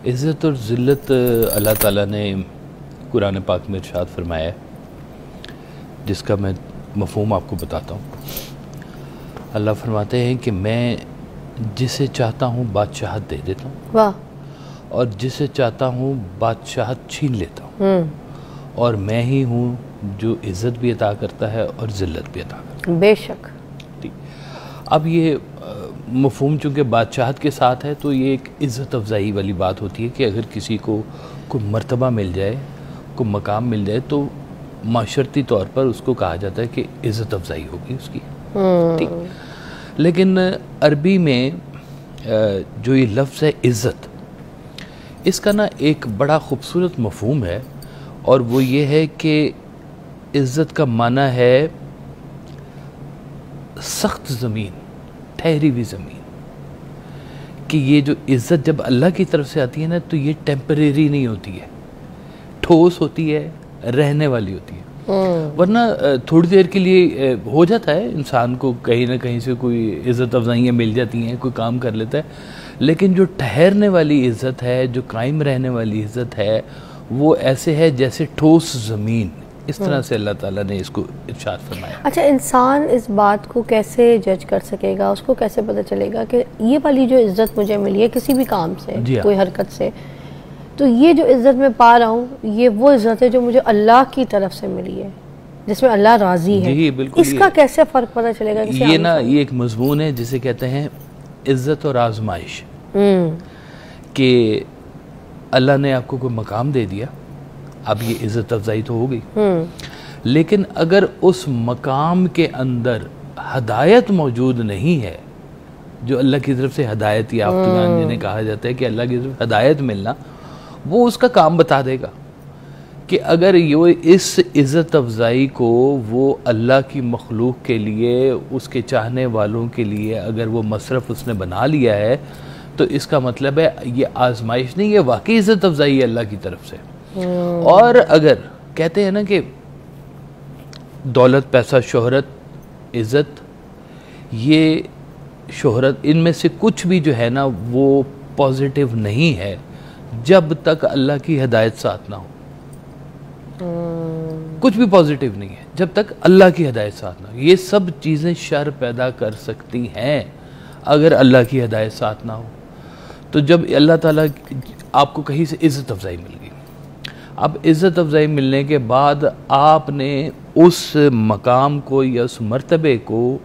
عزت اور ذلت اللہ تعالیٰ نے قرآن پاک میں ارشاد فرمایا ہے، جس کا میں مفہوم آپ کو بتاتا ہوں۔ اللہ فرماتے ہیں کہ میں جسے چاہتا ہوں بادشاہت دے دیتا ہوں، واہ، اور جسے چاہتا ہوں بادشاہت چھین لیتا ہوں، اور میں ہی ہوں جو عزت بھی عطا کرتا ہے اور ذلت بھی عطا کرتا ہے۔ بے شک۔ اب یہ مفہوم چونکہ بادشاہت کے ساتھ ہے تو یہ ایک عزت افزائی والی بات ہوتی ہے کہ اگر کسی کو کوئی مرتبہ مل جائے، کوئی مقام مل جائے تو معاشرتی طور پر اس کو کہا جاتا ہے کہ عزت افزائی ہوگی اس کی، ٹھیک۔ لیکن عربی میں جو یہ لفظ ہے عزت، اس کا نا ایک بڑا خوبصورت مفہوم ہے، اور وہ یہ ہے کہ عزت کا معنی ہے سخت زمین، ٹھہری ہوئی زمین، کہ یہ جو عزت جب اللہ کی طرف سے آتی ہے نا تو یہ ٹیمپریری نہیں ہوتی ہے، ٹھوس ہوتی ہے، رہنے والی ہوتی ہے۔ ورنہ تھوڑی دیر کے لیے ہو جاتا ہے انسان کو کہیں نہ کہیں سے کوئی عزت افزائیاں مل جاتی ہیں، کوئی کام کر لیتا ہے، لیکن جو ٹھہرنے والی عزت ہے، جو قائم رہنے والی عزت ہے، وہ ایسے ہے جیسے ٹھوس زمین۔ اس طرح سے اللہ تعالیٰ نے اس کو ارشاد فرمایا۔ اچھا، انسان اس بات کو کیسے جج کر سکے گا، اس کو کیسے پتہ چلے گا کہ یہ والی جو عزت مجھے ملی ہے کسی بھی کام سے، کوئی حرکت سے، تو یہ جو عزت میں پا رہا ہوں یہ وہ عزت ہے جو مجھے اللہ کی طرف سے ملی ہے، جس میں اللہ راضی ہے؟ جی بالکل۔ اس کا کیسے فرق پتہ چلے گا؟ یہ ایک مضمون ہے جسے کہتے ہیں عزت اور آزمائش، کہ اللہ نے آپ کو کوئی مقام دے دیا، اب یہ عزت افزائی تو ہو گئی، لیکن اگر اس مقام کے اندر ہدایت موجود نہیں ہے، جو اللہ کی طرف سے ہدایت یافتگان جنہیں کہا جاتا ہے کہ اللہ کی طرف ہدایت ملنا، وہ اس کا کام بتا دے گا کہ اگر یہ اس عزت افزائی کو وہ اللہ کی مخلوق کے لیے، اس کے چاہنے والوں کے لیے اگر وہ مصرف اس نے بنا لیا ہے تو اس کا مطلب ہے یہ آزمائش نہیں، یہ واقعی عزت افزائی ہے اللہ کی طرف سے۔ اور اگر کہتے ہیں نا کہ دولت، پیسہ، شہرت، عزت، یہ شہرت، ان میں سے کچھ بھی جو ہے نا وہ پازیٹیو نہیں ہے جب تک اللہ کی ہدایت ساتھ نہ ہو۔ کچھ بھی پازیٹیو نہیں ہے جب تک اللہ کی ہدایت ساتھ نہ ہو۔ یہ سب چیزیں شر پیدا کر سکتی ہیں اگر اللہ کی ہدایت ساتھ نہ ہو۔ تو جب اللہ تعالیٰ آپ کو کہیں سے عزت افزائی مل گئی، اب عزت افزائی ملنے کے بعد آپ نے اس مقام کو یا اس مرتبے کو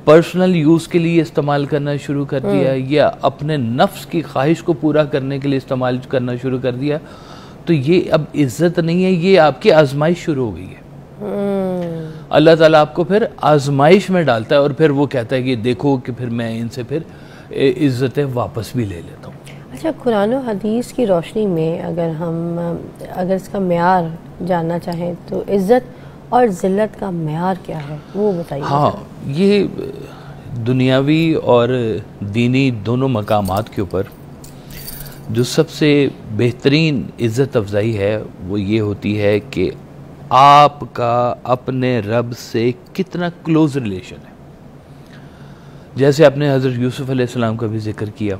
پرسنل یوز کے لیے استعمال کرنا شروع کر دیا، یا اپنے نفس کی خواہش کو پورا کرنے کے لیے استعمال کرنا شروع کر دیا، تو یہ اب عزت نہیں ہے، یہ آپ کی آزمائش شروع ہو گئی ہے۔ اللہ تعالیٰ آپ کو پھر آزمائش میں ڈالتا ہے، اور پھر وہ کہتا ہے کہ دیکھو کہ پھر میں ان سے پھر عزتیں واپس بھی لے لیتا ہوں۔ اچھا، قرآن و حدیث کی روشنی میں اگر اس کا معیار جاننا چاہیں تو عزت اور ذلت کا معیار کیا ہے وہ بتائیے۔ ہاں، یہ دنیاوی اور دینی دونوں مقامات کے اوپر جو سب سے بہترین عزت افزائی ہے وہ یہ ہوتی ہے کہ آپ کا اپنے رب سے کتنا کلوز ریلیشن ہے۔ جیسے آپ نے حضرت یوسف علیہ السلام کا بھی ذکر کیا،